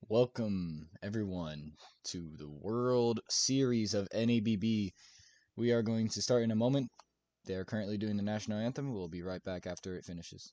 Welcome, everyone, to the World Series of NABB. We are going to start in a moment. They are currently doing the national anthem. We'll be right back after it finishes.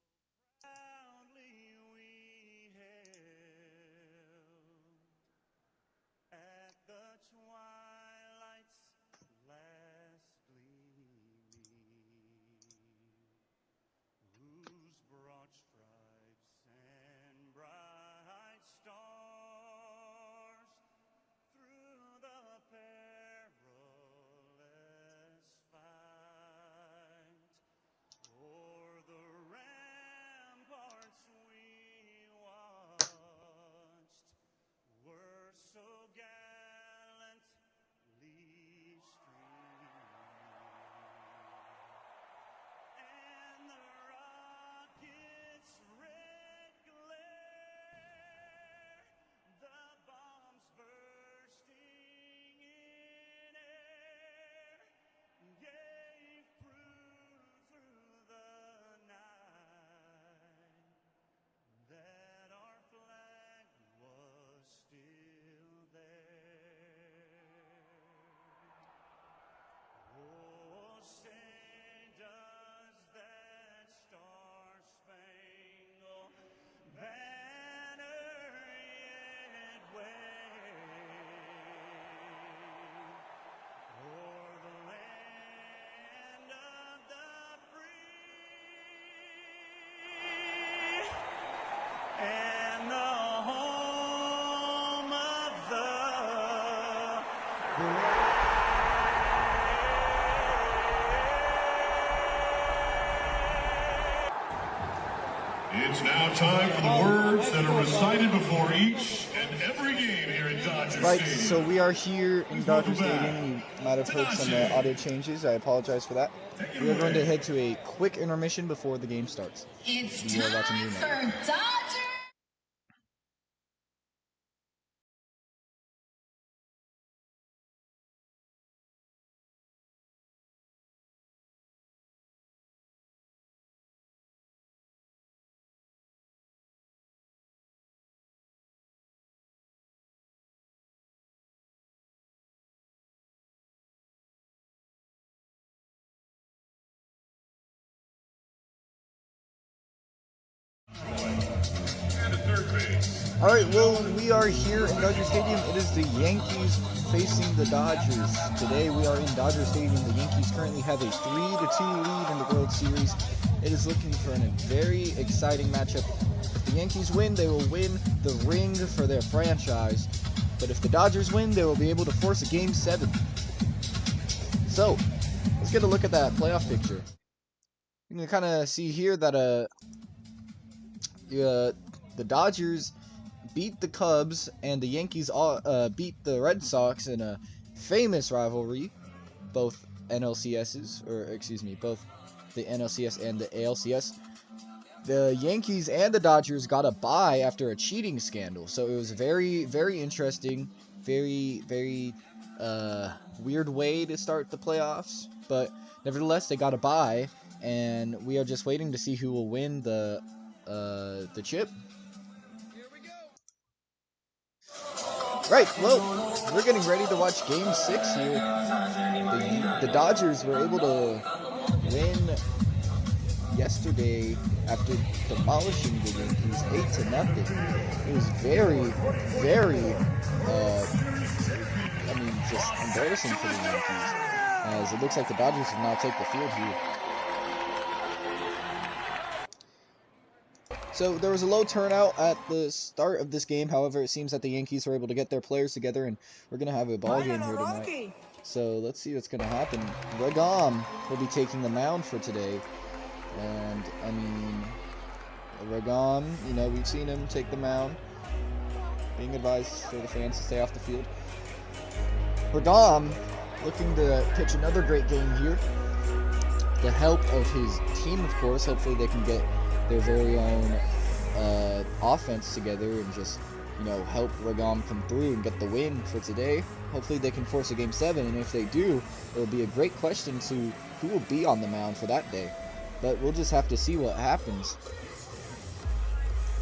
It's now time for the words that are recited before each and every game here in Dodger Stadium. So we are here in Dodger Stadium. You might have heard some audio changes. I apologize for that. We are going to head to a quick intermission before the game starts. It's time for Dodger. Alright, well, we are here in Dodger Stadium. It is the Yankees facing the Dodgers. Today we are in Dodger Stadium. The Yankees currently have a 3-2 lead in the World Series. It is looking for a very exciting matchup. If the Yankees win, they will win the ring for their franchise. But if the Dodgers win, they will be able to force a Game 7. So, let's get a look at that playoff picture. You can kind of see here that the Dodgers beat the Cubs and the Yankees beat the Red Sox in a famous rivalry, both NLCSs, or excuse me, both the NLCS and the ALCS. The Yankees and the Dodgers got a bye after a cheating scandal, so it was very, very interesting, very weird way to start the playoffs, but nevertheless they got a bye, and we are just waiting to see who will win the chip. Right, well, we're getting ready to watch Game 6 here. The Dodgers were able to win yesterday after demolishing the Yankees 8-0. It was very, just embarrassing for the Yankees, as it looks like the Dodgers will now take the field here. So there was a low turnout at the start of this game. However, it seems that the Yankees were able to get their players together, and we're going to have a ball game here tonight. So let's see what's going to happen. Regam will be taking the mound for today. And, I mean, Regam, you know, we've seen him take the mound. Being advised for the fans to stay off the field. Regam looking to pitch another great game here. The help of his team, of course. Hopefully they can get their very own offense together and just, you know, help Regam come through and get the win for today. Hopefully they can force a Game 7, and if they do, it will be a great question to who will be on the mound for that day. But we'll just have to see what happens.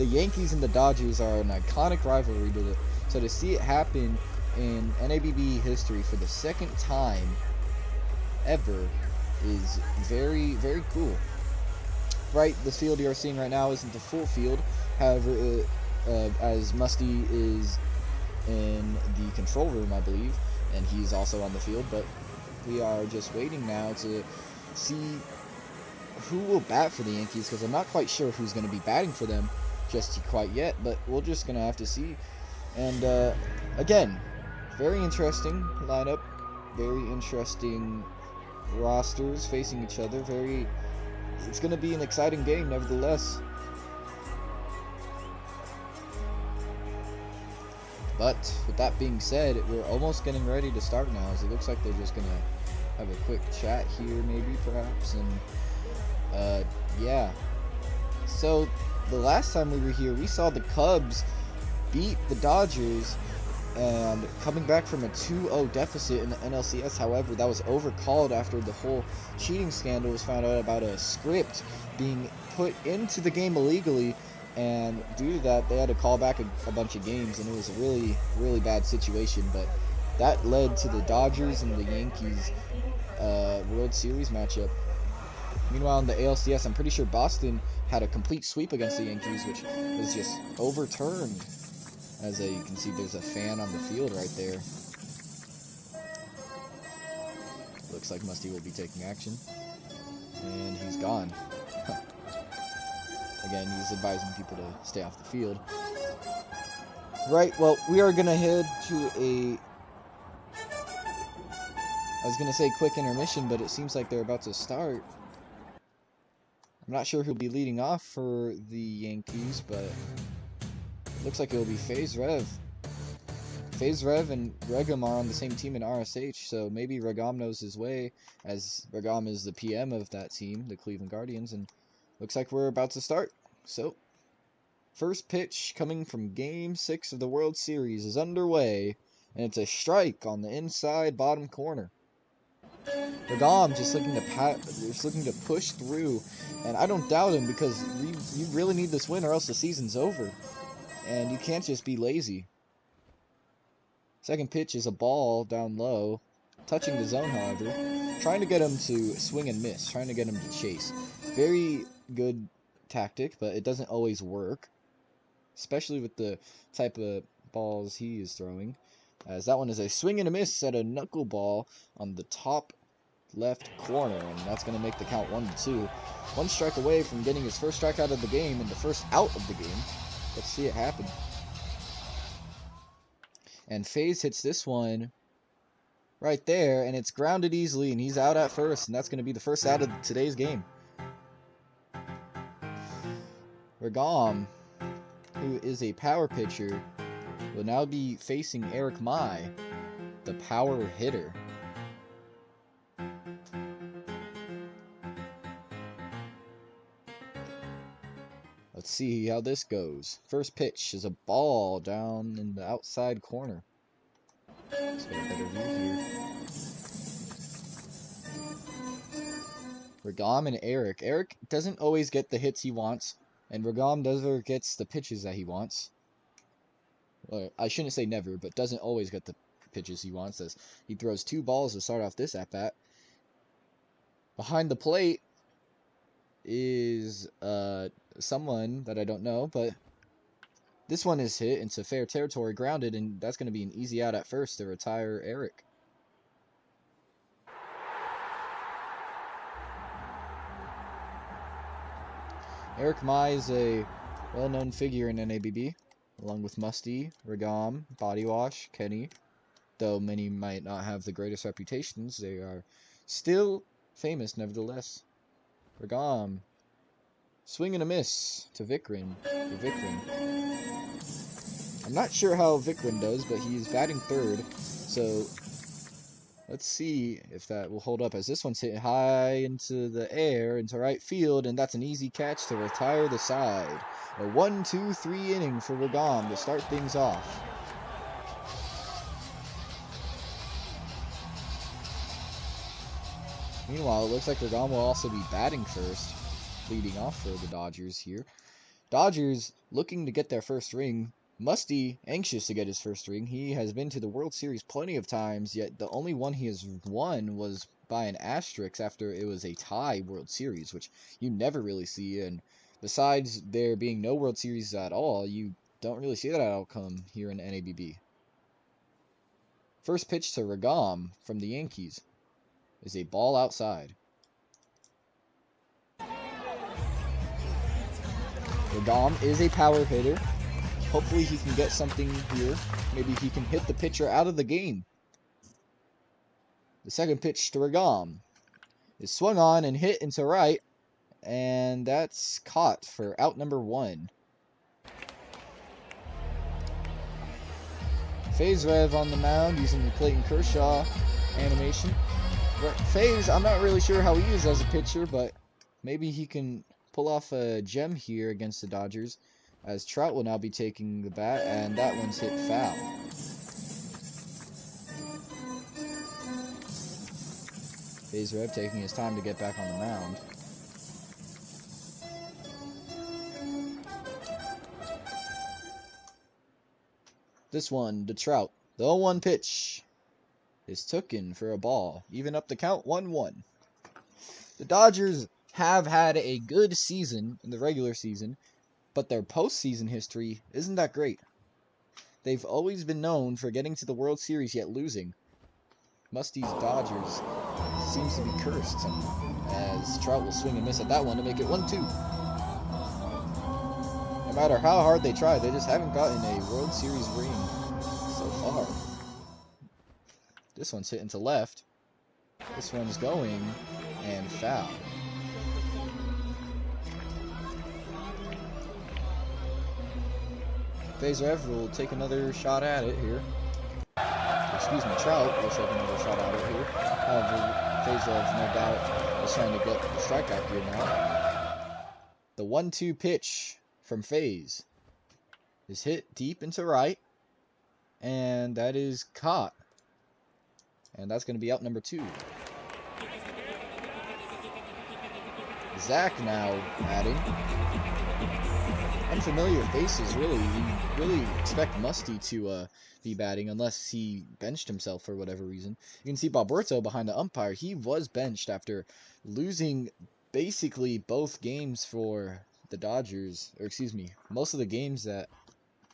the Yankees and the Dodgers are an iconic rivalry so to see it happen in NABB history for the second time ever is very, very cool. Right, the field you're seeing right now isn't the full field. However, as Musty is in the control room, I believe, and he's also on the field, but we are just waiting now to see who will bat for the Yankees, because I'm not quite sure who's going to be batting for them just quite yet, but we're just going to have to see. And again, very interesting lineup, very interesting rosters facing each other. It's going to be an exciting game nevertheless. But with that being said, we're almost getting ready to start now, as it looks like they're just going to have a quick chat here, maybe, perhaps, and yeah. So the last time we were here, we saw the Cubs beat the Dodgers and coming back from a 2-0 deficit in the NLCS. However, that was overcalled after the whole cheating scandal was found out about a script being put into the game illegally, and due to that, they had to call back a bunch of games, and it was a really, really bad situation. But that led to the Dodgers and the Yankees World Series matchup. Meanwhile, in the ALCS, I'm pretty sure Boston had a complete sweep against the Yankees, which was just overturned. As you can see, there's a fan on the field right there. Looks like Musty will be taking action. And he's gone. Again, he's advising people to stay off the field. Right, well, we are going to head to I was going to say quick intermission, but it seems like they're about to start. I'm not sure who'll be leading off for the Yankees, but looks like it'll be FaZe Rev. FaZe Rev and Regam are on the same team in RSH, so maybe Regam knows his way, as Regam is the PM of that team, the Cleveland Guardians, and looks like we're about to start. So, first pitch coming from Game 6 of the World Series is underway, and it's a strike on the inside bottom corner. Regam just looking to push through, and I don't doubt him, because you really need this win or else the season's over. And you can't just be lazy. Second pitch is a ball down low, touching the zone, however. Trying to get him to swing and miss, trying to get him to chase. Very good tactic, but it doesn't always work. Especially with the type of balls he is throwing. As that one is a swing and a miss at a knuckleball on the top left corner. And that's going to make the count 1-2. One strike away from getting his first strikeout of the game and the first out of the game. Let's see it happen. And FaZe hits this one right there, and it's grounded easily, and he's out at first, and that's going to be the first out of today's game. Regam, who is a power pitcher, will now be facing Eric Mai, the power hitter. Let's see how this goes. First pitch is a ball down in the outside corner. Let's get a better view here. Regam and Eric. Eric doesn't always get the hits he wants, and Regam never gets the pitches that he wants. Well, I shouldn't say never, but doesn't always get the pitches he wants, as he throws 2 balls to start off this at-bat. Behind the plate is someone that I don't know, but this one is hit into fair territory, grounded, and that's going to be an easy out at first to retire Eric. Eric Mai is a well-known figure in NABB, along with Musty, Regam, Body Wash, Kenny. Though many might not have the greatest reputations, they are still famous nevertheless. Regam. Swing and a miss to Vikrin. I'm not sure how Vikrin does, but he's batting third. So let's see if that will hold up, as this one's hit high into the air, into right field, and that's an easy catch to retire the side. A 1-2-3 inning for Regam to start things off. Meanwhile, it looks like Regam will also be batting first, leading off for the Dodgers here. Dodgers looking to get their first ring. Musty anxious to get his first ring. He has been to the World Series plenty of times, yet the only one he has won was by an asterisk after it was a tie World Series, which you never really see. And besides there being no World Series at all, you don't really see that outcome here in NABB. First pitch to Regam from the Yankees is a ball outside. Regam is a power hitter. Hopefully he can get something here. Maybe he can hit the pitcher out of the game. The second pitch to Regam is swung on and hit into right. And that's caught for out number 1. FaZe Rev on the mound using the Clayton Kershaw animation. FaZe, I'm not really sure how he is as a pitcher, but maybe he can pull off a gem here against the Dodgers, as Trout will now be taking the bat, and that one's hit foul. FaZe Rev taking his time to get back on the mound. This one to Trout. The 0-1 pitch is taken for a ball. Even up the count, 1-1. The Dodgers have had a good season in the regular season, but their postseason history isn't that great. They've always been known for getting to the World Series yet losing. Musty's Dodgers seems to be cursed somehow, as Trout will swing and miss at that one to make it 1-2. No matter how hard they try, they just haven't gotten a World Series ring so far. This one's hitting to left. This one's going and foul. FaZe Rev will take another shot at it here. Excuse me, Trout will take another shot at it here. However, FaZe Rev, no doubt, is trying to get the strikeout here now. The 1-2 pitch from FaZe is hit deep into right, and that is caught. And that's going to be out number 2. Zach now batting. Unfamiliar faces, really. You really expect Musty to be batting unless he benched himself for whatever reason. You can see Boberto behind the umpire. He was benched after losing basically both games for the Dodgers. Or excuse me, most of the games that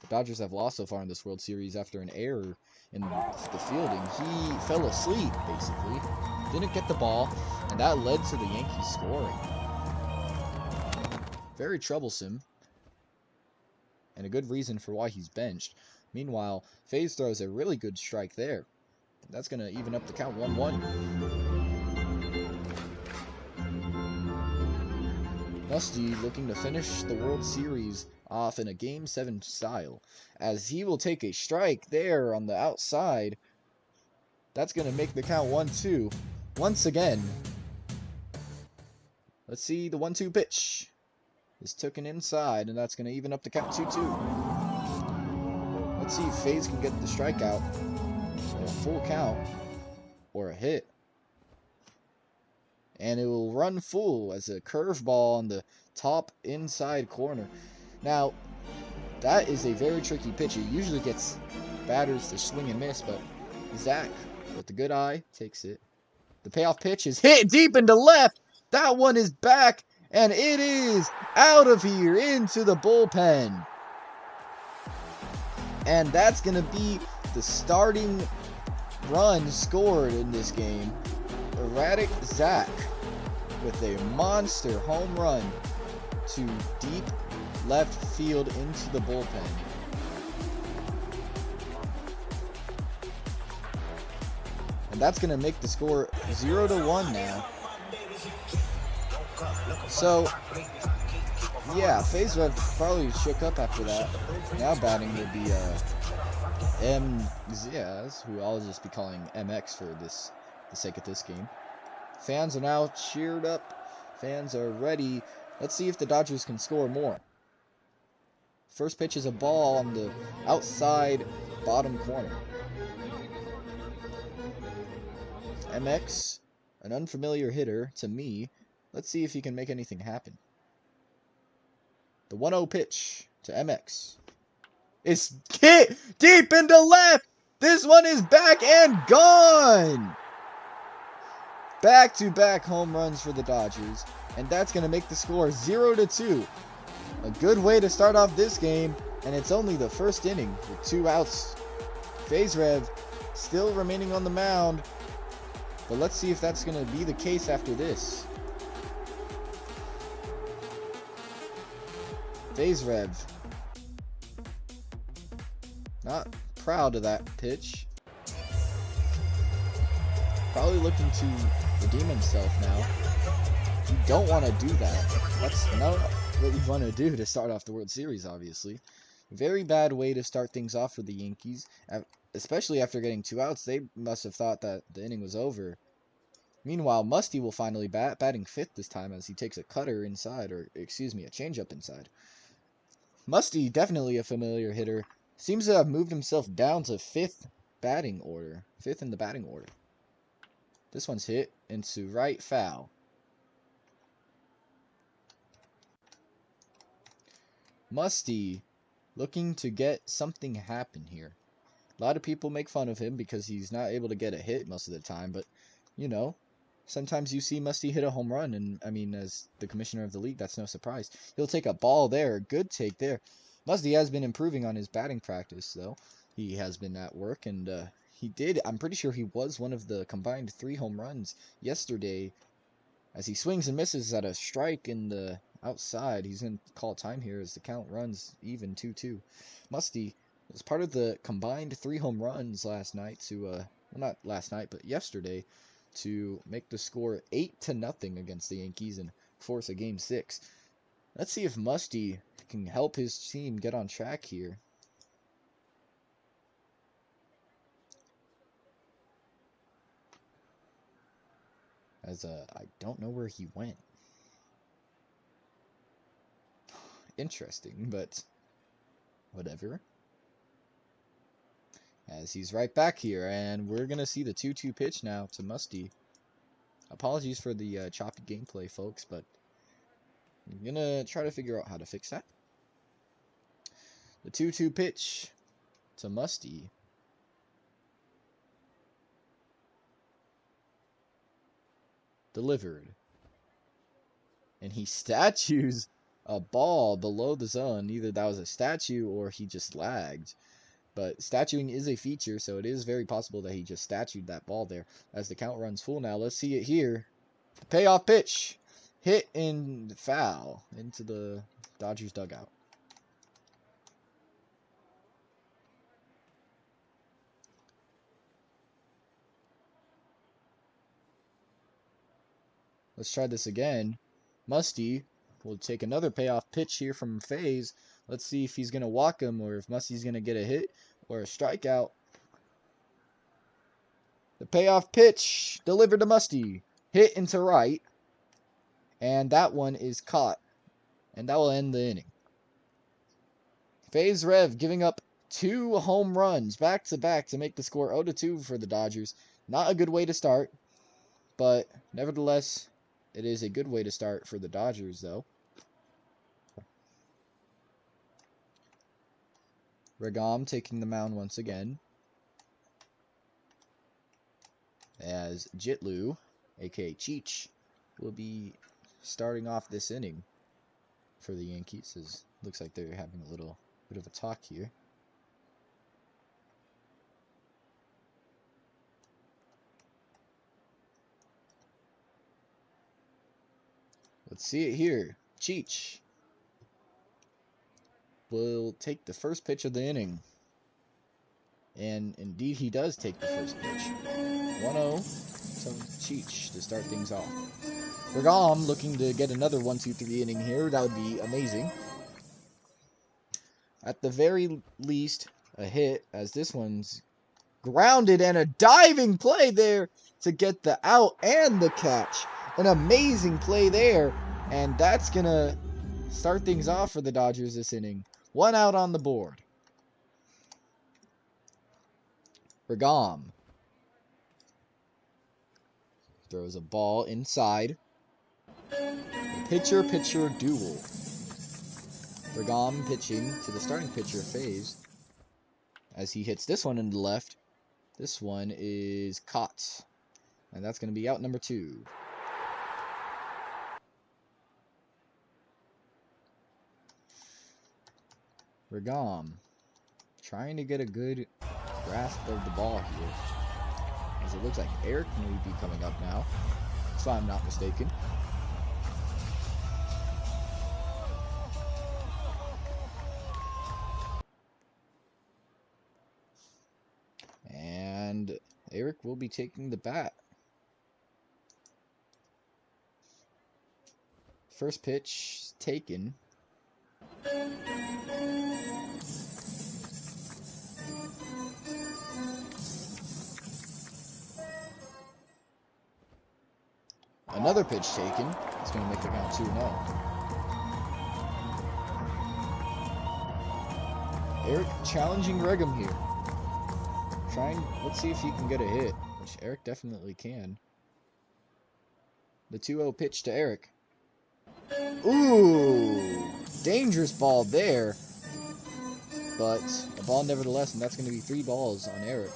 the Dodgers have lost so far in this World Series after an error in the fielding. He fell asleep, basically. Didn't get the ball, and that led to the Yankees scoring. Very troublesome. And a good reason for why he's benched. Meanwhile, FaZe throws a really good strike there. That's going to even up the count 1-1. Musty looking to finish the World Series off in a Game 7 style, as he will take a strike there on the outside. That's going to make the count 1-2 once again. Let's see, the 1-2 pitch is taken inside, and that's going to even up the count 2-2. Let's see if FaZe can get the strikeout, a full count, or a hit. And it will run full as a curveball on the top inside corner. Now, that is a very tricky pitch. It usually gets batters to swing and miss, but Zach, with the good eye, takes it. The payoff pitch is hit deep into left. That one is back, and it is out of here into the bullpen. And that's going to be the starting run scored in this game. Erratic Zach with a monster home run to deep left field into the bullpen. And that's going to make the score 0-1 now. So, yeah, FaZe Rev probably shook up after that. Now batting will be MZS, who I'll just be calling MX for the sake of this game. Fans are now cheered up. Fans are ready. Let's see if the Dodgers can score more. First pitch is a ball on the outside bottom corner. MX, an unfamiliar hitter to me. Let's see if he can make anything happen. The 1-0 pitch to MX. It's hit deep into left. This one is back and gone. Back-to-back home runs for the Dodgers. And that's going to make the score 0-2. A good way to start off this game. And it's only the first inning with 2 outs. FaZe Rev still remaining on the mound. But let's see if that's going to be the case after this. FaZe Rev. Not proud of that pitch. Probably looking to redeem himself now. You don't want to do that. That's not what you want to do to start off the World Series, obviously. Very bad way to start things off for the Yankees. Especially after getting 2 outs, they must have thought that the inning was over. Meanwhile, Musty will finally batting 5th this time as he takes a cutter inside, or excuse me, a changeup inside. Musty, definitely a familiar hitter, seems to have moved himself down to 5th batting order. 5th in the batting order. This one's hit into right foul. Musty looking to get something happen here. A lot of people make fun of him because he's not able to get a hit most of the time, but, you know, sometimes you see Musty hit a home run, and, I mean, as the commissioner of the league, that's no surprise. He'll take a ball there, a good take there. Musty has been improving on his batting practice, though. He has been at work, and I'm pretty sure he was one of the combined 3 home runs yesterday. As he swings and misses at a strike in the outside, he's going to call time here as the count runs even 2-2. Musty was part of the combined 3 home runs last night to, well, not last night, but yesterday, to make the score 8-0 against the Yankees and force a Game 6. Let's see if Musty can help his team get on track here. As I don't know where he went. Interesting, but whatever. As he's right back here, and we're going to see the 2-2 pitch now to Musty. Apologies for the choppy gameplay, folks, but I'm going to try to figure out how to fix that. The 2-2 pitch to Musty. Delivered. And he statues a ball below the zone. Either that was a statue or he just lagged. But statuing is a feature, so it is very possible that he just statued that ball there. As the count runs full now, let's see it here. The payoff pitch. Hit in foul into the Dodgers dugout. Let's try this again. Musty will take another payoff pitch here from FaZe. Let's see if he's going to walk him or if Musty's going to get a hit or a strikeout. The payoff pitch delivered to Musty. Hit into right. And that one is caught. And that will end the inning. FaZe Rev giving up 2 home runs back-to-back to make the score 0-2 for the Dodgers. Not a good way to start. But nevertheless, it is a good way to start for the Dodgers, though. Regam taking the mound once again. As Jitlu, aka Cheech, will be starting off this inning for the Yankees. As looks like they're having a little bit of a talk here. Let's see it here. Cheech will take the first pitch of the inning. And indeed he does take the first pitch. 1-0 to Cheech to start things off. Regam looking to get another 1-2-3 inning here. That would be amazing. At the very least, a hit, as this one's grounded, and a diving play there to get the out and the catch. An amazing play there, and that's going to start things off for the Dodgers this inning. 1 out on the board. Regam throws a ball inside. The pitcher-pitcher duel. Regom pitching to the starting pitcher, FaZe. As he hits this one in the left. This one is caught. And that's going to be out number 2. Regom trying to get a good grasp of the ball here. As it looks like Eric may be coming up now, if I'm not mistaken. And Eric will be taking the bat. First pitch taken. Another pitch taken. It's going to make the count 2-0. Eric challenging Regum here. Let's see if he can get a hit, which Eric definitely can. The 2-0 pitch to Eric. Ooh! Dangerous ball there. But a ball nevertheless, and that's going to be 3 balls on Eric.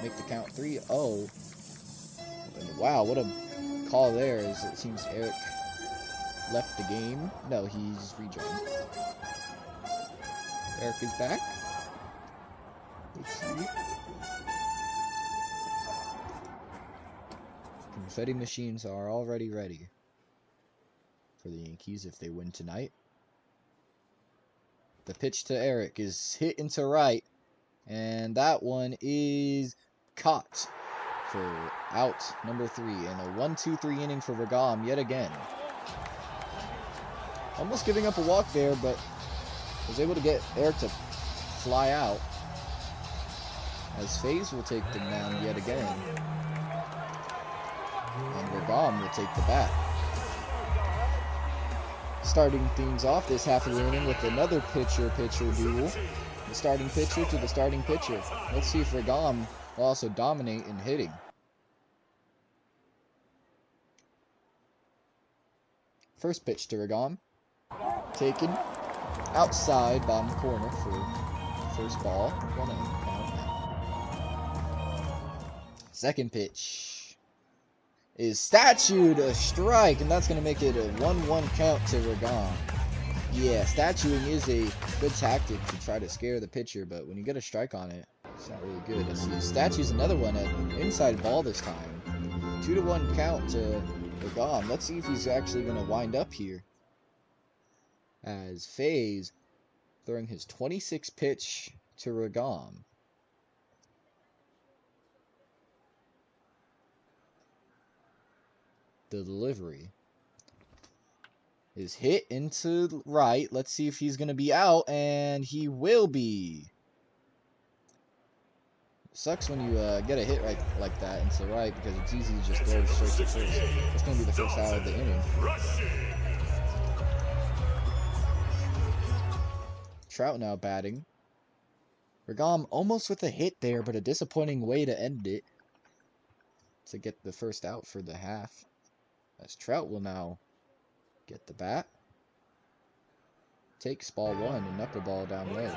Make the count 3-0. And wow, what a call there, as it seems Eric left the game. No, he's rejoined. Eric is back. Let's see. Confetti machines are already ready for the Yankees if they win tonight. The pitch to Eric is hit into right, and that one is caught for out number 3, and a 1-2-3 inning for Regom yet again. Almost giving up a walk there, but was able to get Eric to fly out, as FaZe will take the mound yet again, and Regom will take the bat. Starting things off this half of the inning with another pitcher-pitcher duel. The starting pitcher to the starting pitcher. Let's see if Regom will also dominate in hitting. First pitch to Regom. Taken outside bottom corner for first ball. 1-0 count now. Second pitch is statued, a strike, and that's going to make it a 1-1 count to Regom. Yeah, statuing is a good tactic to try to scare the pitcher, but when you get a strike on it, it's not really good. Let's see, statues another one at inside ball this time. 2-1 count to Regom. Let's see if he's actually going to wind up here. As FaZe throwing his 26th pitch to Regom. The delivery is hit into right. Let's see if he's going to be out, and he will be. Sucks when you get a hit right like that into right, because it's easy to just throw straight to first. It's going to be the first out of the inning. Trout now batting. Regom almost with a hit there, but a disappointing way to end it. To get the first out for the half. As Trout will now get the bat. Takes ball 1 and knuckleball down low.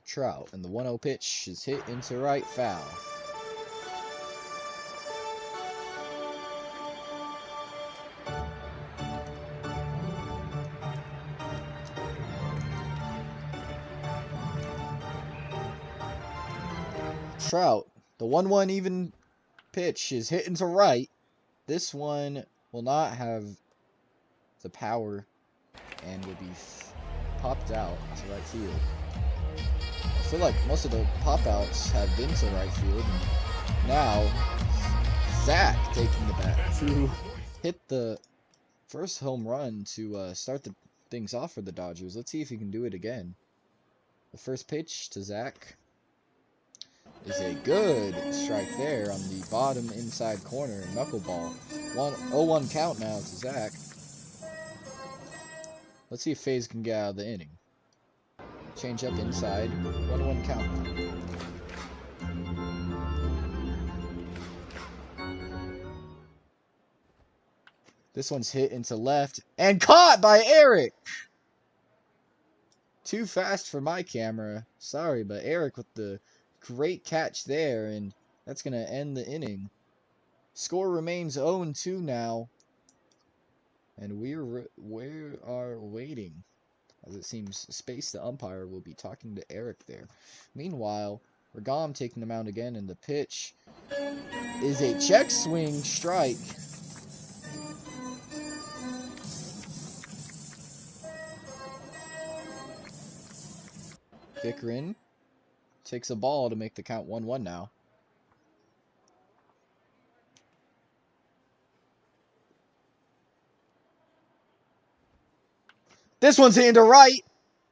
Trout, and the 1-0 pitch is hit into right, foul. Trout, the 1-1 even pitch is hit into right. This one will not have the power and will be popped out to right field. I feel like most of the pop-outs have been to right field. And now, Zach taking the bat to hit the first home run to start the things off for the Dodgers. Let's see if he can do it again. The first pitch to Zach is a good strike there on the bottom inside corner. Knuckleball. 0-1 count now to Zach. Let's see if FaZe can get out of the inning. Change up inside. 1-1 count. This one's hit into left and caught by Eric. Too fast for my camera. Sorry, but Eric with the great catch there, and that's going to end the inning. Score remains 0-2 now. And we are waiting. As it seems, Space, the umpire, will be talking to Eric there. Meanwhile, Regam taking the mound again, and the pitch is a check swing strike. Vickerin takes a ball to make the count 1-1 now. This one's hitting to right.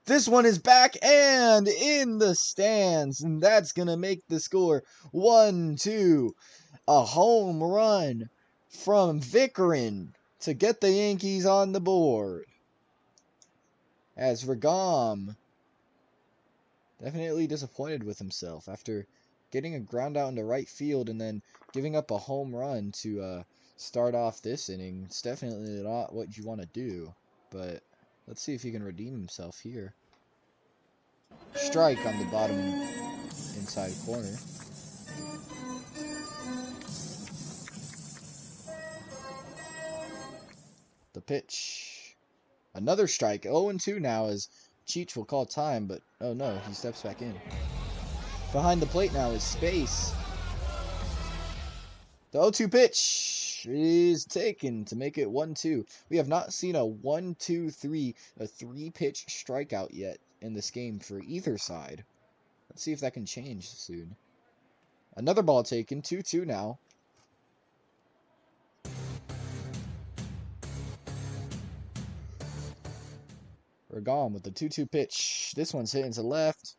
This one is back and in the stands. And that's going to make the score 1-2. A home run from Vickerin to get the Yankees on the board. As Regam definitely disappointed with himself after getting a ground out into right field and then giving up a home run to start off this inning. It's definitely not what you want to do, but let's see if he can redeem himself here. Strike on the bottom inside corner. The pitch. Another strike. 0-2 now as Cheech will call time, but oh no, he steps back in. Behind the plate now is Space. The 0-2 pitch is taken to make it 1-2. We have not seen a 1-2-3, a 3-pitch strikeout yet in this game for either side. Let's see if that can change soon. Another ball taken, 2-2 now. Regam with the 2-2 pitch. This one's hitting to left.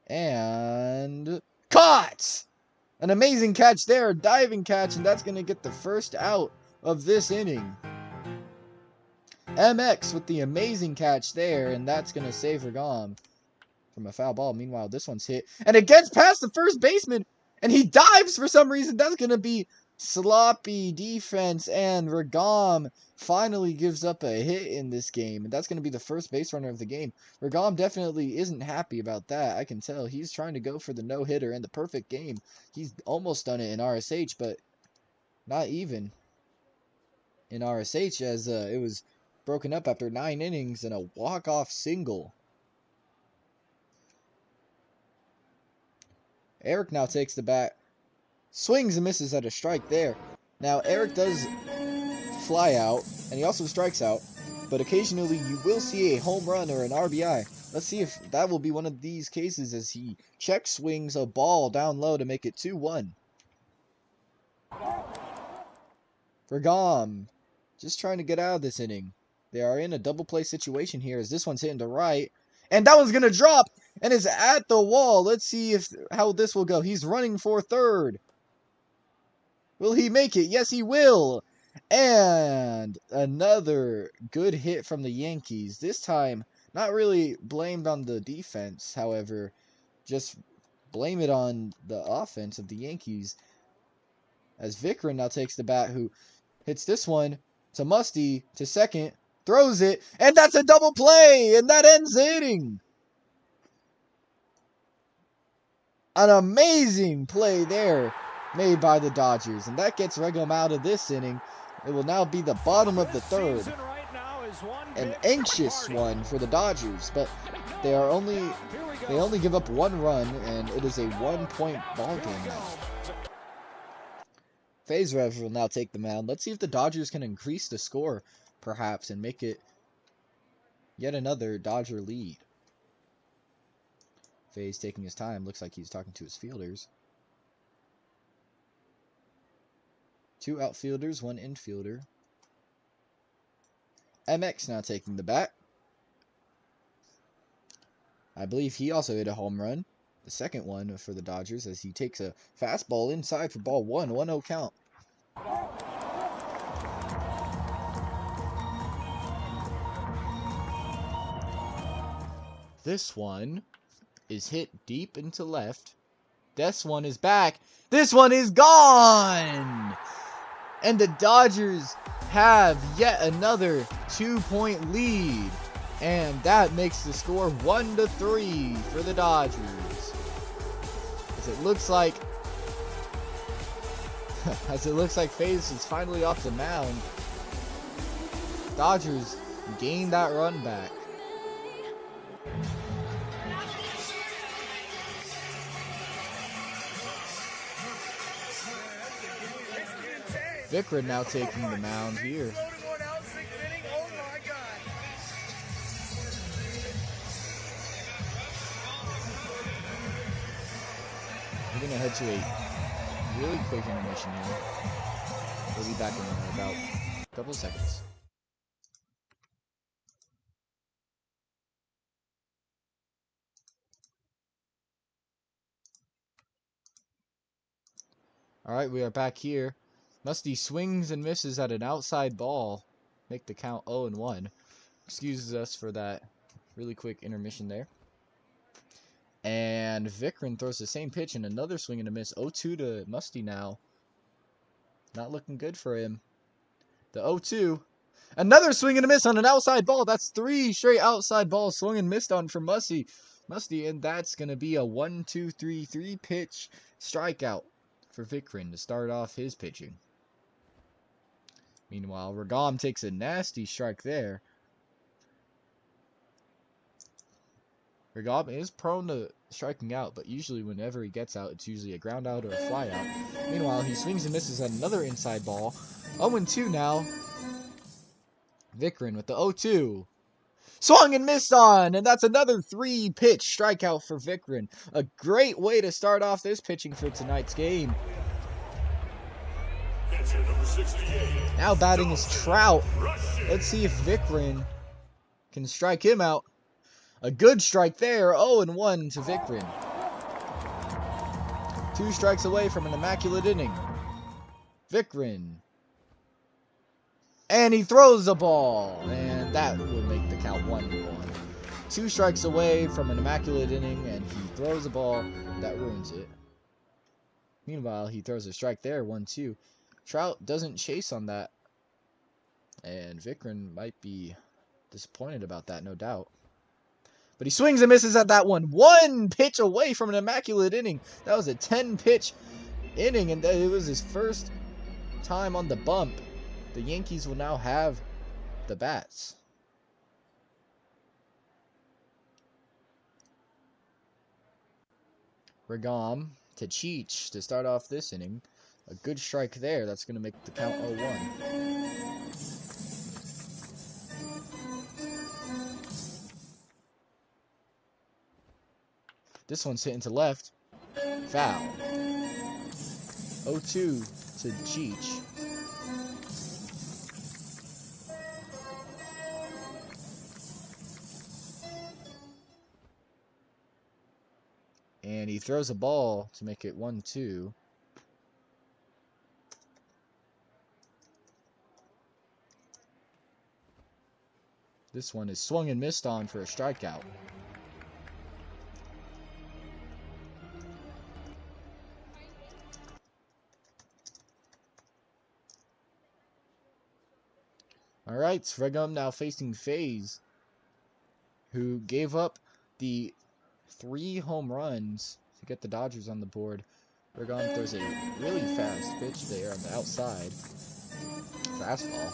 And caught! An amazing catch there, a diving catch, and that's going to get the first out of this inning. MX with the amazing catch there, and that's going to save Regam from a foul ball. Meanwhile, this one's hit, and it gets past the first baseman, and he dives for some reason. That's going to be sloppy defense, and Regam finally gives up a hit in this game, and that's going to be the first base runner of the game. Regam definitely isn't happy about that. I can tell he's trying to go for the no-hitter and the perfect game. He's almost done it in RSH, but not even in RSH, as it was broken up after 9 innings and a walk-off single. Eric now takes the bat, swings and misses at a strike there. Now, Eric does fly out, and he also strikes out, but occasionally you will see a home run or an RBI. Let's see if that will be one of these cases as he check swings a ball down low to make it 2-1. Regam just trying to get out of this inning. They are in a double play situation here as this one's hitting to right, and that one's going to drop, and it's at the wall. Let's see how this will go. He's running for third. Will he make it? Yes, he will. And another good hit from the Yankees. This time, not really blamed on the defense, however, just blame it on the offense of the Yankees. As Vickerin now takes the bat, who hits this one to Musty, to second, throws it, and that's a double play, and that ends the inning. An amazing play there made by the Dodgers, and that gets Regam out of this inning. It will now be the bottom of the third. An anxious one for the Dodgers, but they only give up 1 run, and it is a 1-point ball game now. FaZe Rev will now take the mound. Let's see if the Dodgers can increase the score, perhaps, and make it yet another Dodger lead. FaZe taking his time. Looks like he's talking to his fielders. 2 outfielders, 1 infielder. MX now taking the bat. I believe he also hit a home run. The second one for the Dodgers as he takes a fastball inside for ball 1. 1-0 count. This one is hit deep into left. This one is back. This one is gone! And the Dodgers have yet another 2-point lead. And that makes the score 1-3 for the Dodgers. As it looks like FaZe is finally off the mound. Dodgers gain that run back. Vikram now taking the mound here. We're going to head to a really quick intermission here. We'll be back in about a couple of seconds. Alright, we are back here. Musty swings and misses at an outside ball. Make the count 0-1. Excuses us for that really quick intermission there. And Vikram throws the same pitch and another swing and a miss. 0-2 to Musty now. Not looking good for him. The 0-2. Another swing and a miss on an outside ball. That's 3 straight outside balls swung and missed on for Musty. And that's going to be a 1-2-3 pitch strikeout for Vikram to start off his pitching. Meanwhile, Regam takes a nasty strike there. Regam is prone to striking out, but usually whenever he gets out, it's usually a ground out or a fly out. Meanwhile, he swings and misses at another inside ball. 0-2 now. Vikram with the 0-2. Swung and missed on, and that's another 3-pitch strikeout for Vikram. A great way to start off this pitching for tonight's game. Now batting is Trout. Let's see if Vikram can strike him out. A good strike there. 0-1 to Vikram. 2 strikes away from an immaculate inning. Vikram. And he throws the ball. And that will make the count 1-1. 2 strikes away from an immaculate inning, and he throws the ball. That ruins it. Meanwhile, he throws a strike there. 1-2. Trout doesn't chase on that. And Vikram might be disappointed about that, no doubt. But he swings and misses at that one. 1 pitch away from an immaculate inning. That was a 10-pitch inning, and it was his first time on the bump. The Yankees will now have the bats. Regam to Cheech to start off this inning. A good strike there. That's going to make the count 0-1. This one's hitting to left. Foul. 0-2 to Cheech. And he throws a ball to make it 1-2. This one is swung and missed on for a strikeout. Alright, Regam now facing FaZe, who gave up the 3 home runs to get the Dodgers on the board. Regam throws a really fast pitch there on the outside. Fastball.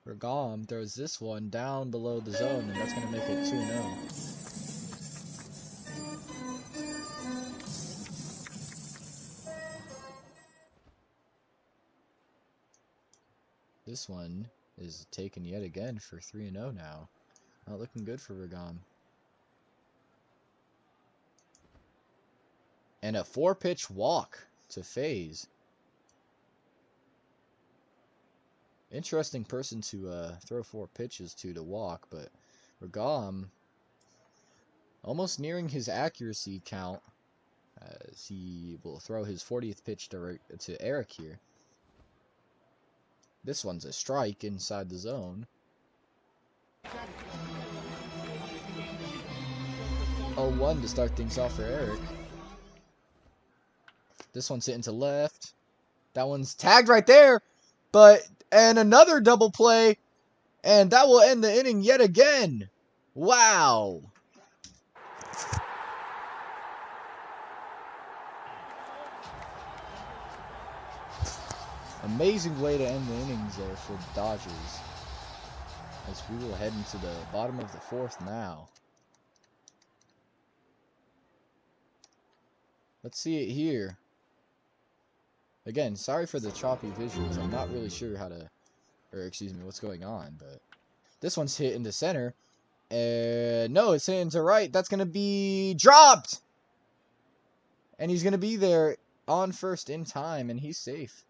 Regam throws this one down below the zone, and that's going to make it 2-0. This one is taken yet again for 3-0 now. Not looking good for Regam. And a 4-pitch walk to FaZe. Interesting person to throw 4 pitches to walk, but Regam almost nearing his accuracy count as he will throw his 40th pitch to Eric here. This one's a strike inside the zone. 0-1 to start things off for Eric. This one's hitting to left. That one's tagged right there. And another double play. And that will end the inning yet again. Wow. Amazing way to end the innings there for the Dodgers. As we will head into the bottom of the fourth now. Let's see it here. Again, sorry for the choppy visuals. I'm not really sure what's going on, but this one's hit into center. And no, it's hit into right. That's going to be dropped. And he's going to be there on first in time, and he's safe.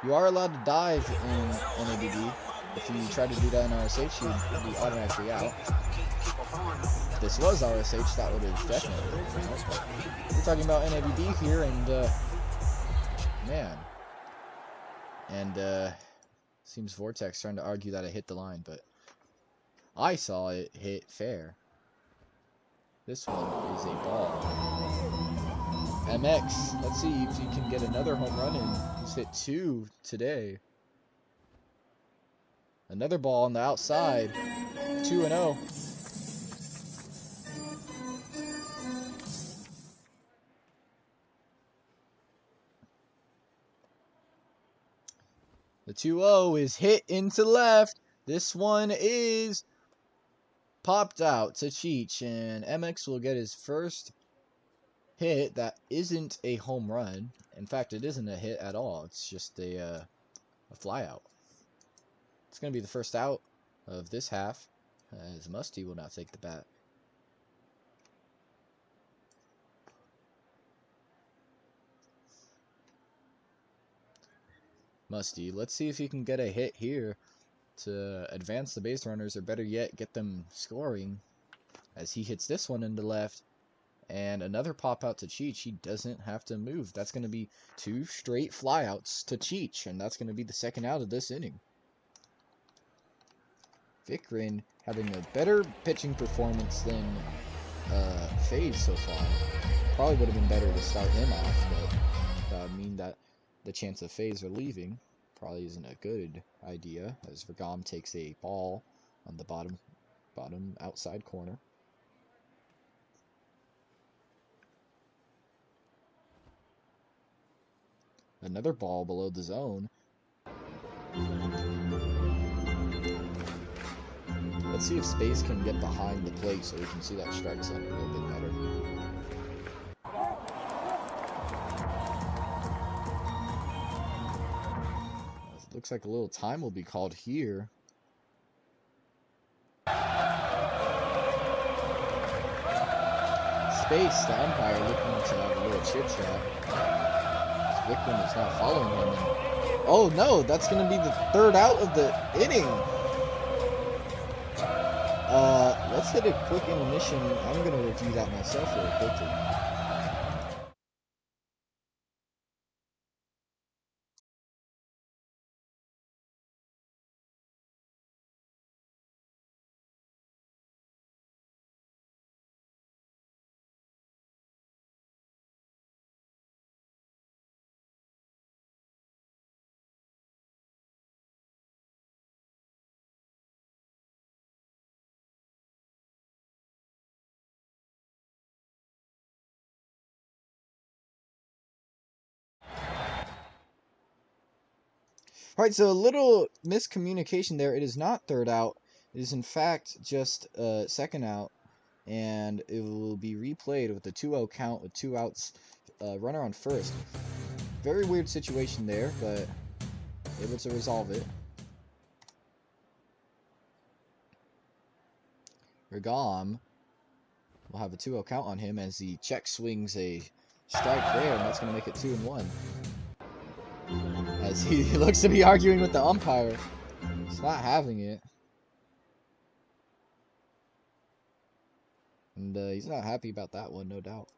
You are allowed to dive in NABB. If you try to do that in RSH, you'd be automatically out. If this was RSH, that would have definitely been out. But we're talking about NABB here, and man. And seems Vortex trying to argue that it hit the line, but I saw it hit fair. This one is a ball. MX, let's see if you can get another home run in. He's hit 2 today. Another ball on the outside. 2-0. The 2-0 is hit into left. This one is popped out to Cheech, and MX will get his first hit that isn't a home run. In fact, it isn't a hit at all. It's just a fly out. It's going to be the first out of this half, as Musty will now take the bat. Musty, let's see if he can get a hit here to advance the base runners, or better yet, get them scoring, as he hits this one into left. And another pop out to Cheech. He doesn't have to move. That's going to be 2 straight flyouts to Cheech, and that's going to be the second out of this inning. Vikrin having a better pitching performance than FaZe so far. Probably would have been better to start him off, but that would mean that the chance of FaZe are leaving probably isn't a good idea, as Vergam takes a ball on the bottom outside corner. Another ball below the zone. Let's see if Space can get behind the plate so we can see that strike zone a little bit better. It looks like a little time will be called here. Space, the umpire, looking to have a little chit-chat. Vikram is not following him. And, oh no, that's going to be the third out of the inning. Let's hit a quick intermission. I'm going to review that myself really quickly. Alright, so a little miscommunication there. It is not third out. It is in fact just second out. And it will be replayed with a 2-0 count with 2 outs, runner on first. Very weird situation there, but able to resolve it. Regam will have a 2-0 count on him as he check swings a strike there, and that's going to make it 2-1. As he looks to be arguing with the umpire. He's not having it. And he's not happy about that one, no doubt.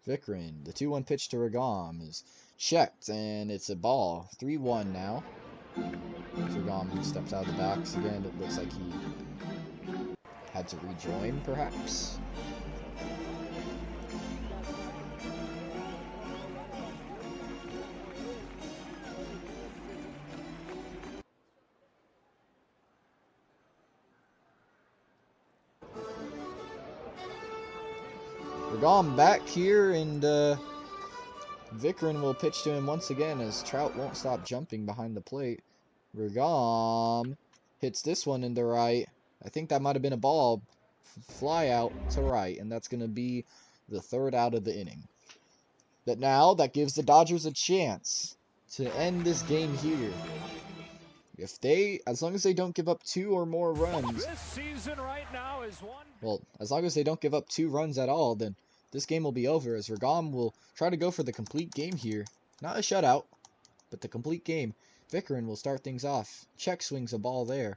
Vikrin, the 2-1 pitch to Regam is checked, and it's a ball. 3-1 now. Regam steps out of the backs again. It looks like he had to rejoin, perhaps. Regam back here, and Vikrin will pitch to him once again as Trout won't stop jumping behind the plate. Regam hits this one into right. I think that might have been a ball. Fly out to right, and that's going to be the 3rd out of the inning. But now that gives the Dodgers a chance to end this game here. If they, as long as they don't give up 2 or more runs, this season right now is one. Well, as long as they don't give up 2 runs at all, then this game will be over, as Regam will try to go for the complete game here. Not a shutout, but the complete game. Vikrin will start things off. Check swings a ball there.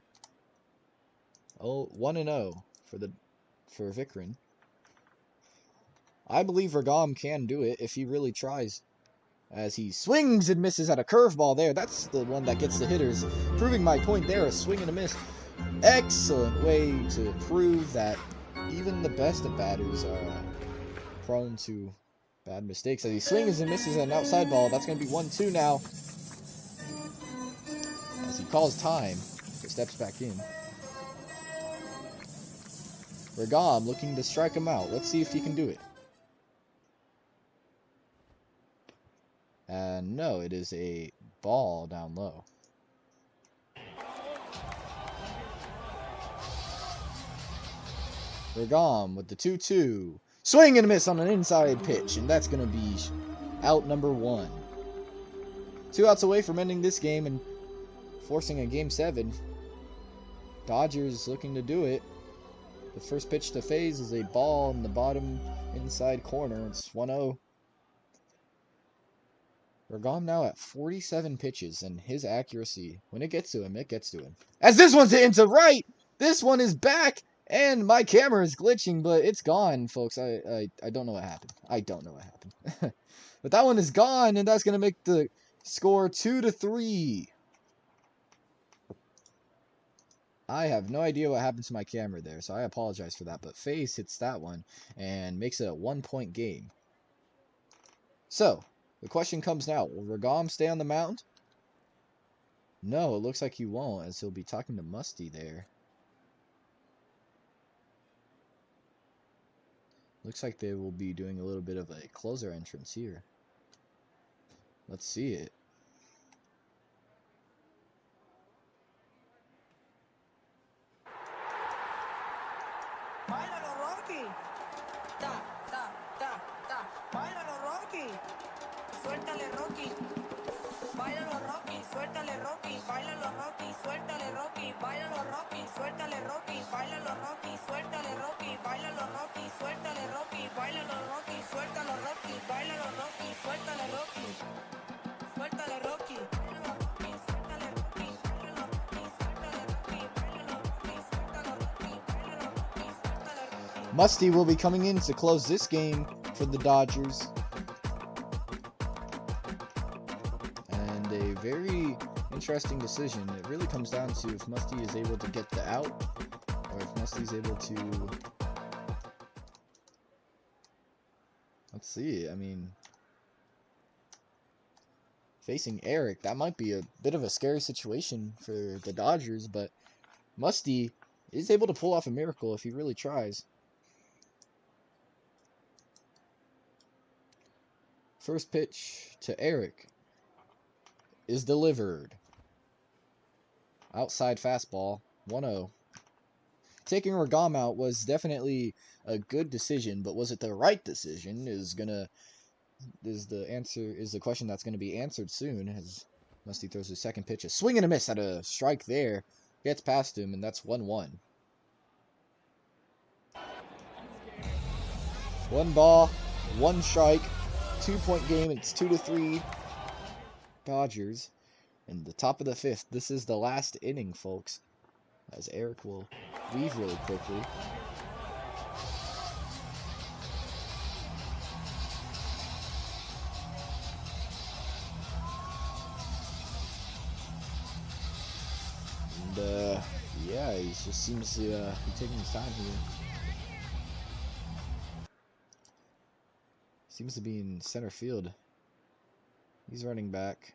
Oh, 1-0 for Vikrin. I believe Regam can do it if he really tries. As he swings and misses at a curveball there. That's the one that gets the hitters. Proving my point there, a swing and a miss. Excellent way to prove that even the best of batters are prone to bad mistakes. As he swings and misses at an outside ball, that's going to be 1-2 now. As he calls time, he steps back in. Regam looking to strike him out. Let's see if he can do it. And no, it is a ball down low. Regam with the 2-2. Swing and a miss on an inside pitch, and that's going to be out number 1. 2 outs away from ending this game and forcing a Game 7. Dodgers looking to do it. The first pitch to FaZe is a ball in the bottom inside corner. It's 1-0. Regam now at 47 pitches, and his accuracy, when it gets to him, it gets to him. As this one's hit into right! This one is back! And my camera is glitching, but it's gone, folks. I don't know what happened. I don't know what happened. But that one is gone, and that's going to make the score 2-3. I have no idea what happened to my camera there, so I apologize for that. But FaZe hits that one and makes it a 1-point game. So, the question comes now. Will Regam stay on the mound? No, it looks like he won't, as he'll be talking to Musty there. Looks like they will be doing a little bit of a closer entrance here. Let's see it. Báilalo, Rocky. Da, da, da, da. Báilalo, Rocky. Suéltale, Rocky. Báilalo, Rocky. Suéltale, Rocky. Báilalo, Rocky. Suéltale, Rocky. Báilalo, Rocky. Suéltale, Rocky. Báilalo, Rocky. Suéltale, Rocky. Báilalo, Rocky. Suéltale, Rocky. Báilalo, Rocky. Suéltalo, Rocky. Báilalo, Rocky. Suéltale, Rocky. Suéltale, Rocky. Báilalo, Rocky. Suéltale, Rocky. Báilalo, Rocky. Suéltale, Rocky. Báilalo, Rocky. Suéltale, Rocky. Báilalo, Rocky. Suéltale, Rocky. Musty will be coming in to close this game for the Dodgers. And a very interesting decision. It really comes down to if Musty is able to get the out, or if Musty's able to... Let's see, I mean... Facing Eric, that might be a bit of a scary situation for the Dodgers, but Musty is able to pull off a miracle if he really tries. First pitch to Eric is delivered. Outside fastball, 1-0. Taking Regam out was definitely a good decision, but was it the right decision is the question that's gonna be answered soon, as Musty throws his second pitch. A swing and a miss at a strike there. Gets past him, and that's 1-1. 1 ball, 1 strike, 2-point game. It's 2-3 Dodgers. In the top of the 5th, this is the last inning, folks, as Eric will leave really quickly. Yeah, he just seems to be taking his time here. Seems to be in center field. He's running back.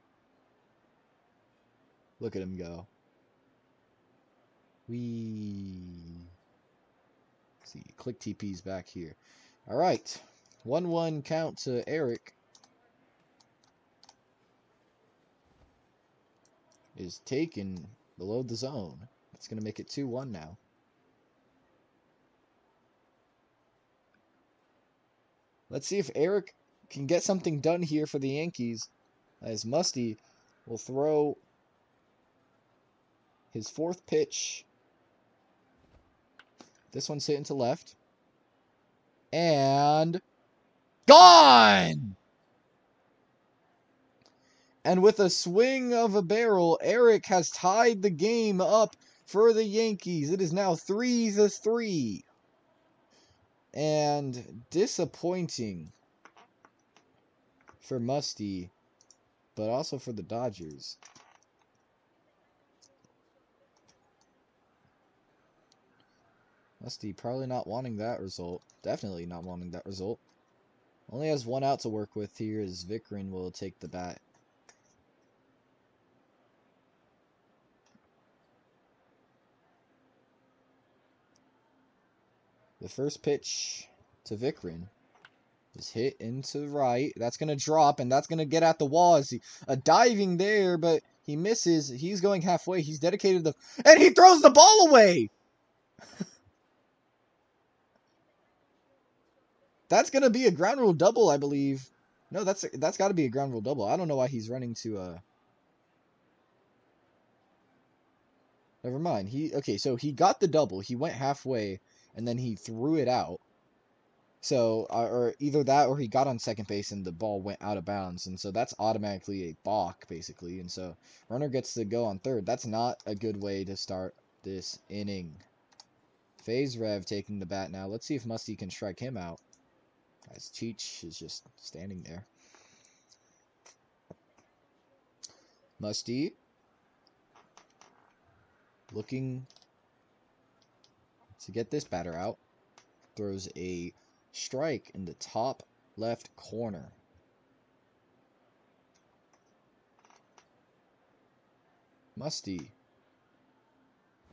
Look at him go. See, click TP's back here. All right, 1-1 count to Eric. Is taken below the zone. That's going to make it 2-1 now. Let's see if Eric can get something done here for the Yankees, as Musty will throw his fourth pitch. This one's hitting to left. And gone! And with a swing of a barrel, Eric has tied the game up for the Yankees. It is now 3-3. And disappointing for Musty, but also for the Dodgers. Musty probably not wanting that result. Definitely not wanting that result. Only has one out to work with here as Vikrin will take the bat. The first pitch to Vikrin is hit into right. That's going to drop, and that's going to get at the wall. A diving there, but he misses. He's going halfway. He's dedicated to and he throws the ball away! That's going to be a ground rule double, I believe. No, that's got to be a ground rule double. I don't know why he's running to... Never mind. Okay, so he got the double. He went halfway, and then he threw it out. So, or either that or he got on second base and the ball went out of bounds. And so that's automatically a balk, basically. And so runner gets to go on third. That's not a good way to start this inning. FaZe Rev taking the bat now. Let's see if Musty can strike him out. As Cheech is just standing there. Musty looking to get this batter out. Throws a strike in the top left corner. Musty.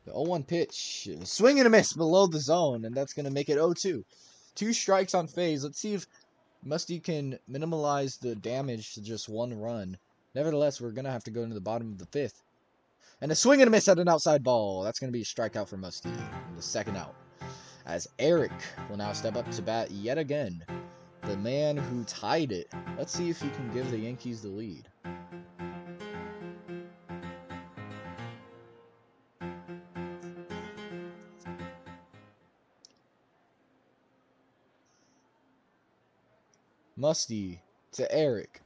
The 0-1 pitch. Swing and a miss below the zone, and that's going to make it 0-2. 2 strikes on FaZe. Let's see if Musty can minimize the damage to just 1 run. Nevertheless, we're going to have to go into the bottom of the 5th. And a swing and a miss at an outside ball. That's going to be a strikeout for Musty in the second out. As Eric will now step up to bat yet again. The man who tied it. Let's see if he can give the Yankees the lead. Musty to Eric.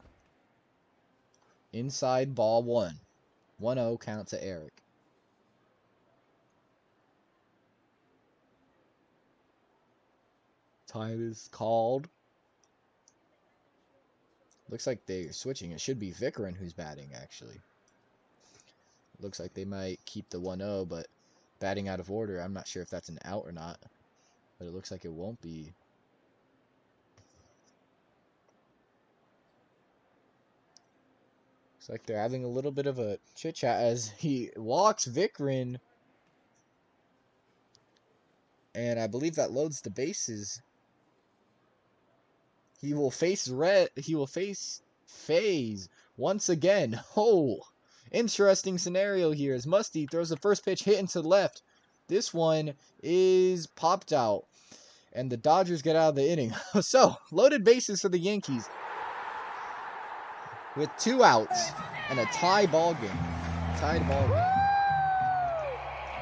Inside ball 1. 1-0 count to Eric. Time is called. Looks like they're switching. It should be Vikrin who's batting, actually. Looks like they might keep the 1-0, but batting out of order. I'm not sure if that's an out or not, but it looks like it won't be. Looks like they're having a little bit of a chit-chat as he walks Vikrin. And I believe that loads the bases. He will face FaZe once again. Oh, interesting scenario here as Musty throws the first pitch hit into the left. This one is popped out. And the Dodgers get out of the inning. So, loaded bases for the Yankees. With 2 outs and a tie ball game. Tied ball game.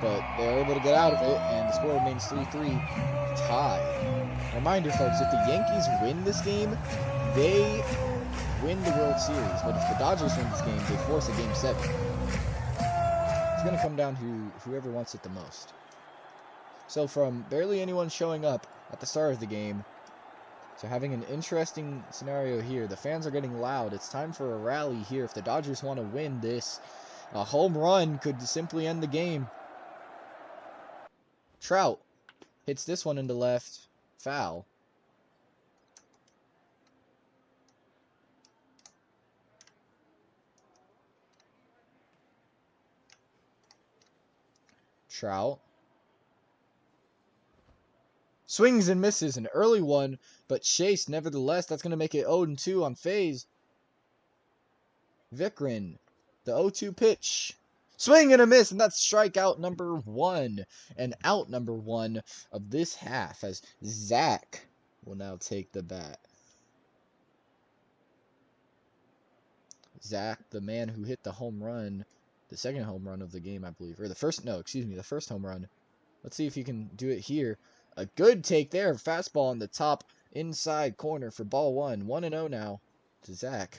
But they're able to get out of it, and the score remains 3-3. Tie. Reminder, folks, if the Yankees win this game, they win the World Series. But if the Dodgers win this game, they force a Game 7. It's going to come down to whoever wants it the most. So from barely anyone showing up at the start of the game to having an interesting scenario here, the fans are getting loud. It's time for a rally here. If the Dodgers want to win this, a home run could simply end the game. Trout hits this one into left. Foul. Trout swings and misses, an early one, but chased nevertheless. That's going to make it 0-2 on phase. Vikrin, the 0-2 pitch. Swing and a miss, and that's strikeout number 1. And out number 1 of this half as Zach will now take the bat. Zach, the man who hit the home run, the second home run of the game, I believe. Or the first home run. Let's see if he can do it here. A good take there. Fastball on the top inside corner for ball 1. 1-0 now to Zach.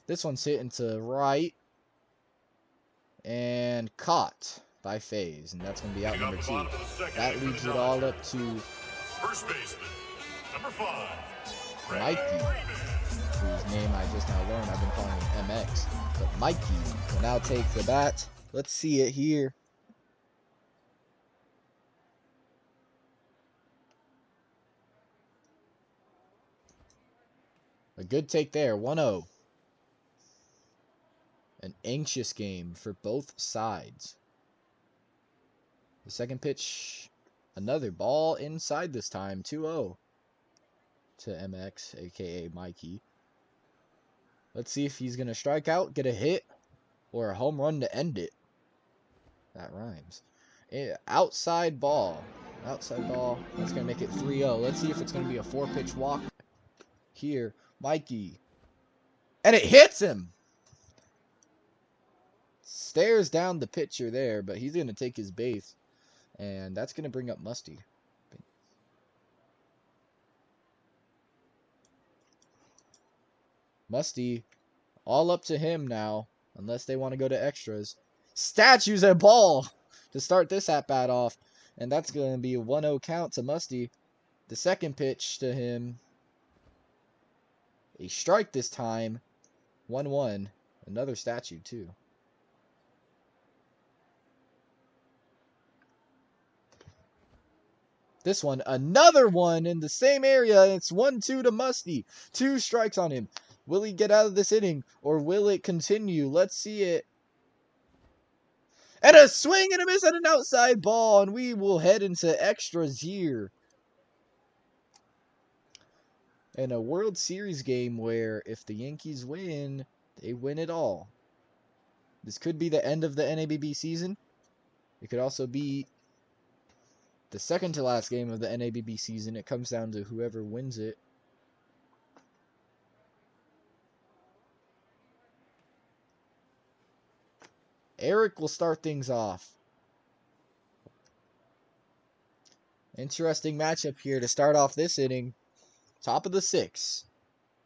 This one's hit into right. And caught by FaZe. And that's going to be out number 2. That leaves it all up to first baseman, number 5, Mikey, whose name I just now learned. I've been calling him MX. But Mikey will now take the bat. Let's see it here. A good take there, 1-0. An anxious game for both sides. The second pitch, another ball inside this time, 2-0 to MX, aka Mikey. Let's see if he's going to strike out, get a hit, or a home run to end it. That rhymes. Outside ball. Outside ball. That's going to make it 3-0. Let's see if it's going to be a 4-pitch walk here. Mikey. And it hits him! Stares down the pitcher there, but he's going to take his base. And that's going to bring up Musty. Musty, all up to him now, unless they want to go to extras. Statues a ball to start this at-bat off. And that's going to be a 1-0 count to Musty. The second pitch to him. A strike this time. 1-1. Another statue, too. This one, another one in the same area. It's 1-2 to Musty. 2 strikes on him. Will he get out of this inning, or will it continue? Let's see it. And a swing and a miss at an outside ball, and we will head into extras here. And a World Series game where if the Yankees win, they win it all. This could be the end of the NABB season. It could also be the second to last game of the NABB season. It comes down to whoever wins it. Eric will start things off. Interesting matchup here to start off this inning. Top of the 6th.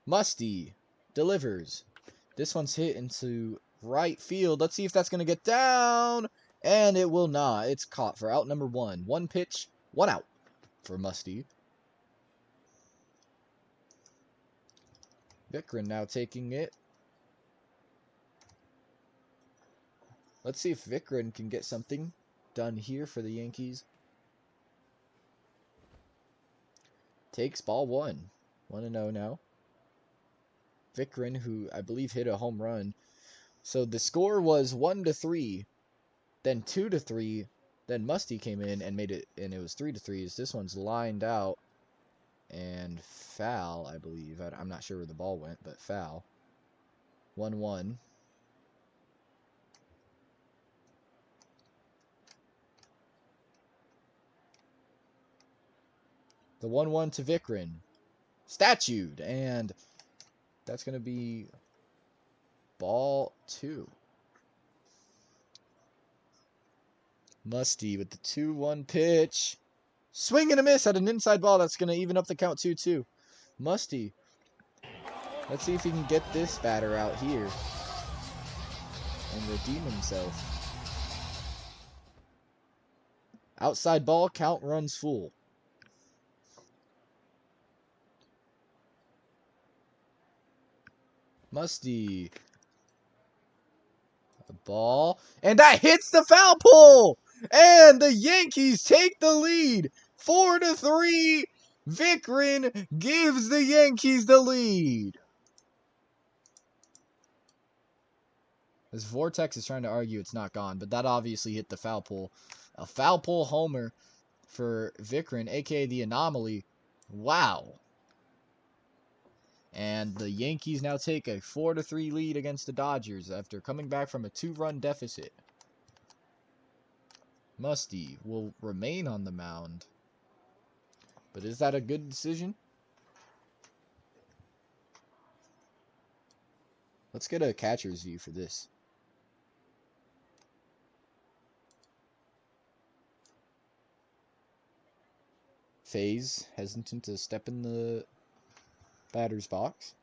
Musty delivers. This one's hit into right field. Let's see if that's going to get down. And it will not. It's caught for out number 1. 1 pitch, 1 out for Musty. Vikrin now taking it. Let's see if Vikrin can get something done here for the Yankees. Takes ball 1. 1-0 now. Vikrin, who I believe hit a home run. So the score was 1-3. Then 2-3. Then Musty came in and made it, and it was 3-3. This one's lined out and foul, I believe. I'm not sure where the ball went, but foul. 1-1. The 1-1 to Vikrin. Statued, and that's going to be ball 2. Musty with the 2-1 pitch. Swing and a miss at an inside ball. That's going to even up the count 2-2. Musty. Let's see if he can get this batter out here and redeem himself. Outside ball, count runs full. Musty. A ball. And that hits the foul pole! And the Yankees take the lead. 4-3. Vikrin gives the Yankees the lead. As Vortex is trying to argue it's not gone, but that obviously hit the foul pole. A foul pole homer for Vikrin, aka the Anomaly. Wow. And the Yankees now take a 4-3 lead against the Dodgers after coming back from a 2-run deficit. Musty will remain on the mound. But is that a good decision? Let's get a catcher's view for this. FaZe hesitant to step in the batter's box.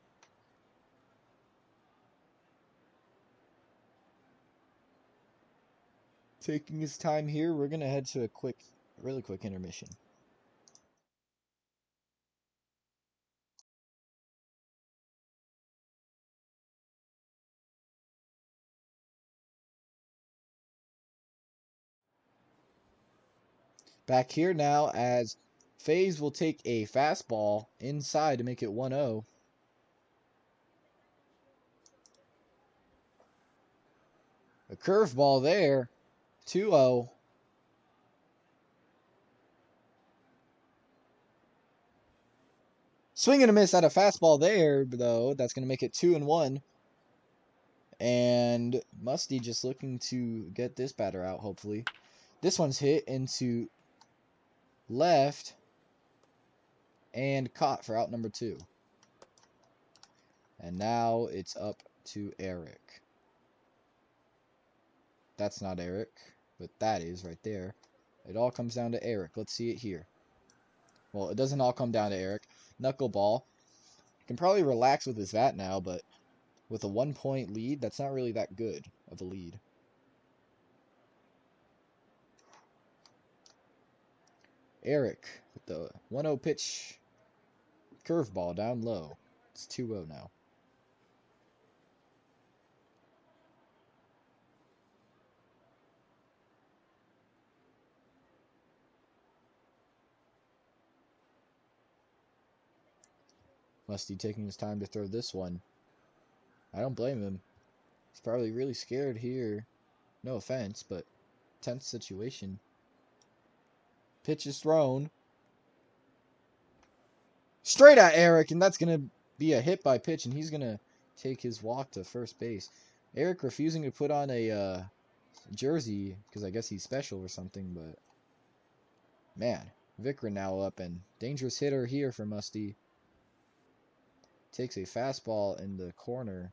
Taking his time here, we're going to head to a really quick intermission. Back here now as FaZe will take a fastball inside to make it 1-0. A curveball there, 2-0. Swing and a miss at a fastball there, though. That's going to make it 2-1. And Musty just looking to get this batter out, hopefully. This one's hit into left and caught for out number 2. And now it's up to Eric. That's not Eric, but that is right there. It all comes down to Eric. Let's see it here. Well, it doesn't all come down to Eric. Knuckleball. Can probably relax with his bat now, but with a 1-point lead, that's not really that good of a lead. Eric with the 1-0 pitch. Curveball down low. It's 2-0 now. Musty taking his time to throw this one. I don't blame him. He's probably really scared here. No offense, but tense situation. Pitch is thrown. Straight at Eric, and that's going to be a hit by pitch, and he's going to take his walk to first base. Eric refusing to put on a jersey, because I guess he's special or something, but man, Vikrin now up, and dangerous hitter here for Musty. Takes a fastball in the corner.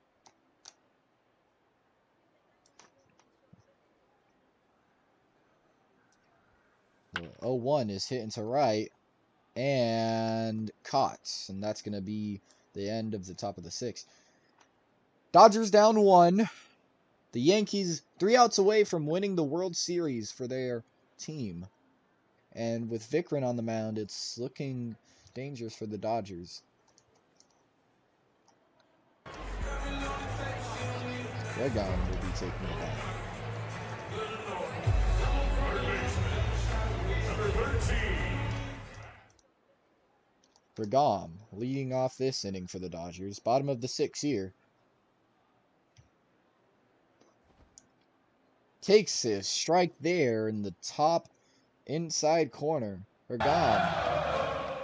The 0-1 is hit into right and caught, and that's going to be the end of the top of the 6th. Dodgers down 1. The Yankees 3 outs away from winning the World Series for their team. And with Vikrin on the mound, it's looking dangerous for the Dodgers. Regom will be taking the bat. Regom leading off this inning for the Dodgers. Bottom of the 6th here. Takes a strike there in the top inside corner. Regom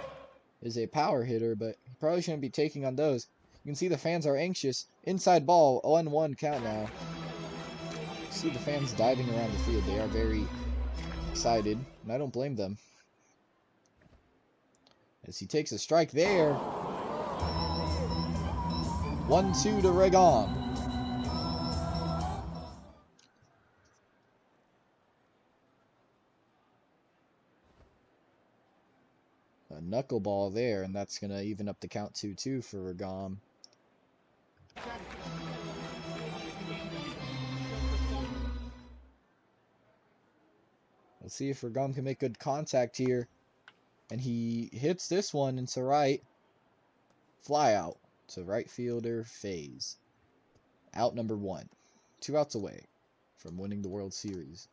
is a power hitter, but he probably shouldn't be taking on those. You can see the fans are anxious. Inside ball, 0-1 count now. See the fans diving around the field. They are very excited, and I don't blame them. As he takes a strike there. 1-2 to Regom. A knuckleball there, and that's going to even up the count 2-2 for Regom. Let's see if Regom can make good contact here. And he hits this one into right. Fly out to right fielder FaZe. Out number 1. 2 outs away from winning the World Series.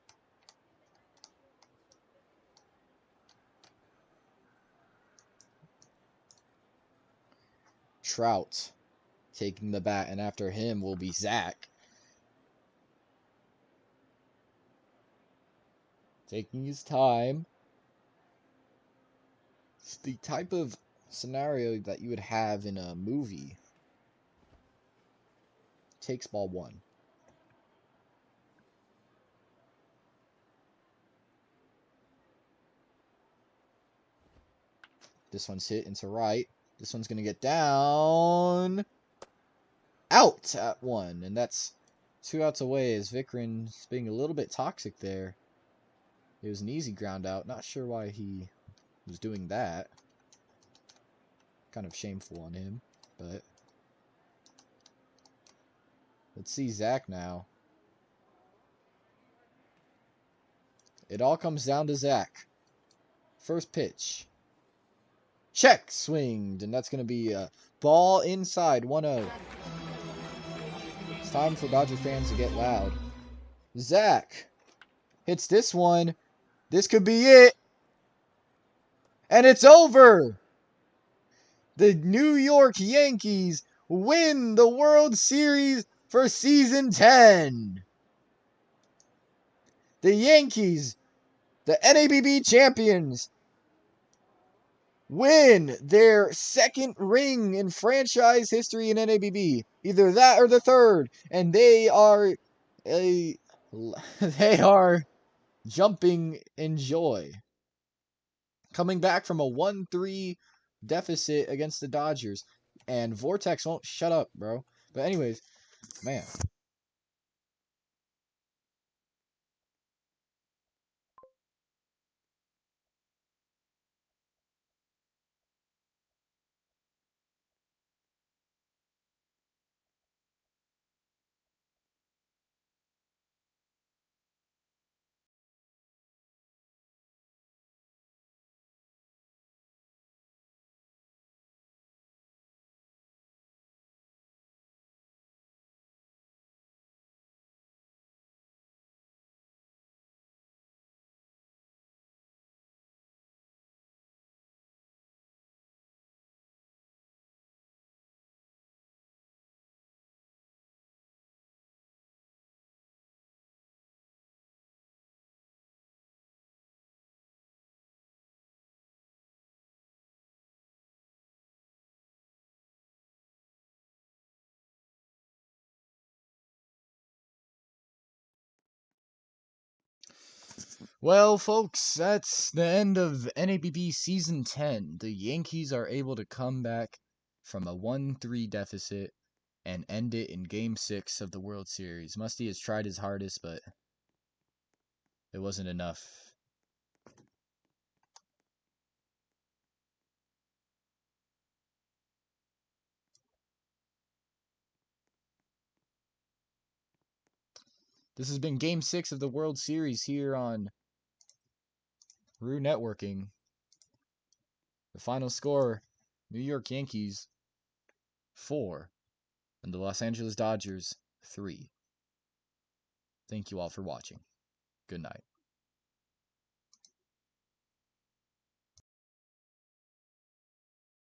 Trout taking the bat, and after him will be Zach. Taking his time. It's the type of scenario that you would have in a movie. Takes ball one. This one's hit into right. This one's going to get down. Out at one. And that's 2 outs away as Vikrin's being a little bit toxic there. It was an easy ground out. Not sure why he was doing that. Kind of shameful on him. But let's see Zach now. It all comes down to Zach. First pitch. Check swinged, and that's going to be a ball inside, 1-0. It's time for Dodger fans to get loud. Zach hits this one. This could be it. And it's over. The New York Yankees win the World Series for season 10. The Yankees, the NABB champions, win their second ring in franchise history in NABB. Either that or the third. And they are jumping in joy. Coming back from a 1-3 deficit against the Dodgers. And Vortex won't shut up, bro. But anyways, man. Well, folks, that's the end of NABB Season 10. The Yankees are able to come back from a 1-3 deficit and end it in Game 6 of the World Series. Musty has tried his hardest, but it wasn't enough. This has been Game 6 of the World Series here on Rue Networking. The final score, New York Yankees 4 and the Los Angeles Dodgers 3. Thank you all for watching. Good night.